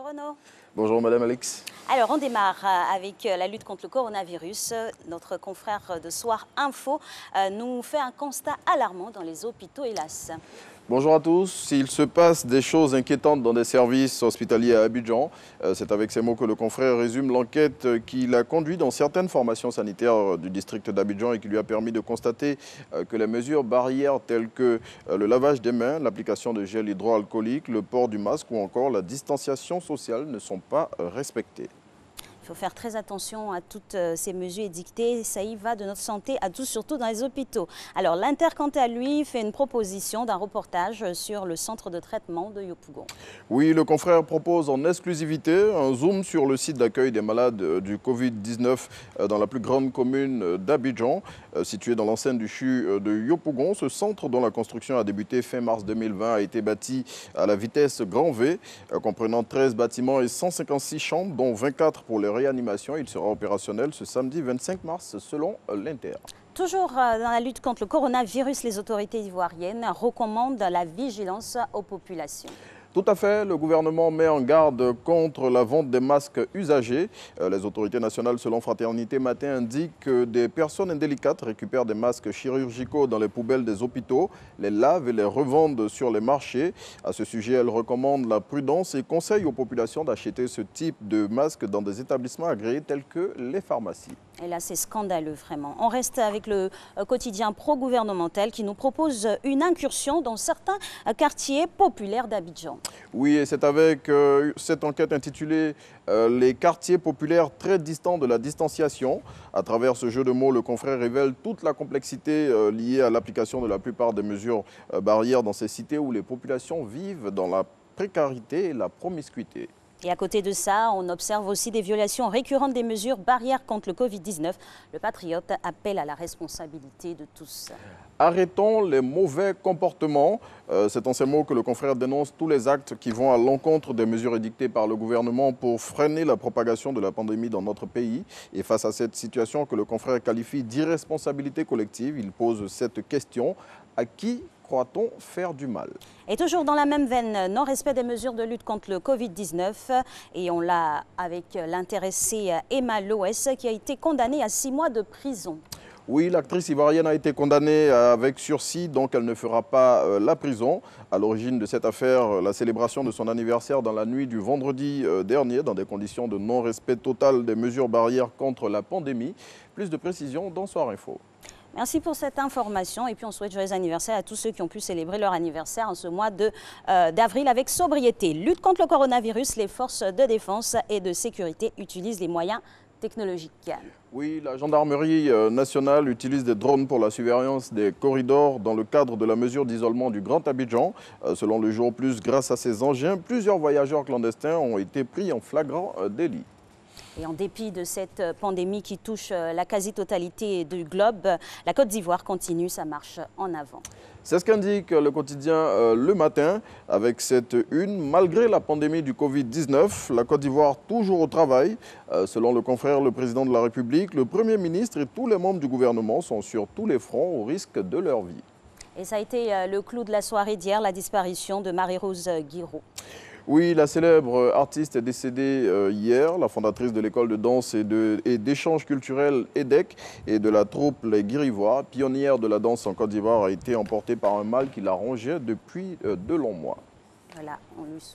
Renaud. Bonjour Madame Alix. Alors on démarre avec la lutte contre le coronavirus. Notre confrère de Soir Info nous fait un constat alarmant dans les hôpitaux, hélas. Bonjour à tous. S'il se passe des choses inquiétantes dans des services hospitaliers à Abidjan, c'est avec ces mots que le confrère résume l'enquête qui l'a conduit dans certaines formations sanitaires du district d'Abidjan et qui lui a permis de constater que les mesures barrières telles que le lavage des mains, l'application de gel hydroalcoolique, le port du masque ou encore la distanciation sociale ne sont pas respectées. Il faut faire très attention à toutes ces mesures édictées. Ça y va de notre santé à tous, surtout dans les hôpitaux. Alors l'Inter, quant à lui, fait une proposition d'un reportage sur le centre de traitement de Yopougon. Oui, le propose en exclusivité un zoom sur le site d'accueil des malades du Covid-19 dans la plus grande commune d'Abidjan, située dans l'enceinte du CHU de Yopougon. Ce centre, dont la construction a débuté fin mars 2020, a été bâti à la vitesse grand V, comprenant 13 bâtiments et 156 chambres, dont 24 pour les réanimation. Il sera opérationnel ce samedi 25 mars selon l'Inter. Toujours dans la lutte contre le coronavirus, les autorités ivoiriennes recommandent la vigilance aux populations. Tout à fait, le gouvernement met en garde contre la vente des masques usagés. Les autorités nationales, selon Fraternité Matin, indiquent que des personnes indélicates récupèrent des masques chirurgicaux dans les poubelles des hôpitaux, les lavent et les revendent sur les marchés. À ce sujet, elle recommande la prudence et conseille aux populations d'acheter ce type de masques dans des établissements agréés tels que les pharmacies. Et là, c'est scandaleux, vraiment. On reste avec le quotidien pro-gouvernemental qui nous propose une incursion dans certains quartiers populaires d'Abidjan. Oui, et c'est avec cette enquête intitulée Les quartiers populaires très distants de la distanciation. À travers ce jeu de mots, le confrère révèle toute la complexité liée à l'application de la plupart des mesures barrières dans ces cités où les populations vivent dans la précarité et la promiscuité. Et à côté de ça, on observe aussi des violations récurrentes des mesures barrières contre le Covid-19. Le patriote appelle à la responsabilité de tous. Arrêtons les mauvais comportements. C'est en ces mots que le confrère dénonce tous les actes qui vont à l'encontre des mesures édictées par le gouvernement pour freiner la propagation de la pandémie dans notre pays. Et face à cette situation que le confrère qualifie d'irresponsabilité collective, il pose cette question: à qui croit-on faire du mal? Et toujours dans la même veine, non-respect des mesures de lutte contre le Covid-19. Et on l'a avec l'intéressée Emma Loès qui a été condamnée à 6 mois de prison. Oui, l'actrice ivoirienne a été condamnée avec sursis, donc elle ne fera pas la prison. À l'origine de cette affaire, la célébration de son anniversaire dans la nuit du vendredi dernier, dans des conditions de non-respect total des mesures barrières contre la pandémie. Plus de précisions dans Soir Info. Merci pour cette information et puis on souhaite joyeux anniversaire à tous ceux qui ont pu célébrer leur anniversaire en ce mois d'avril avec sobriété. Lutte contre le coronavirus, les forces de défense et de sécurité utilisent les moyens technologiques. Oui, la gendarmerie nationale utilise des drones pour la surveillance des corridors dans le cadre de la mesure d'isolement du Grand Abidjan. Selon le Jour Plus, grâce à ces engins, plusieurs voyageurs clandestins ont été pris en flagrant délit. Et en dépit de cette pandémie qui touche la quasi-totalité du globe, la Côte d'Ivoire continue sa marche en avant. C'est ce qu'indique le quotidien Le Matin avec cette une. Malgré la pandémie du Covid-19, la Côte d'Ivoire toujours au travail. Selon le confrère, le président de la République, le Premier ministre et tous les membres du gouvernement sont sur tous les fronts au risque de leur vie. Et ça a été le clou de la soirée d'hier, la disparition de Marie-Rose Guiraud. Oui, la célèbre artiste est décédée hier. La fondatrice de l'école de danse et d'échanges culturels EDEC et de la troupe Les Guirivois, pionnière de la danse en Côte d'Ivoire, a été emportée par un mal qui la rongeait depuis de longs mois. Voilà, on lui souhaite.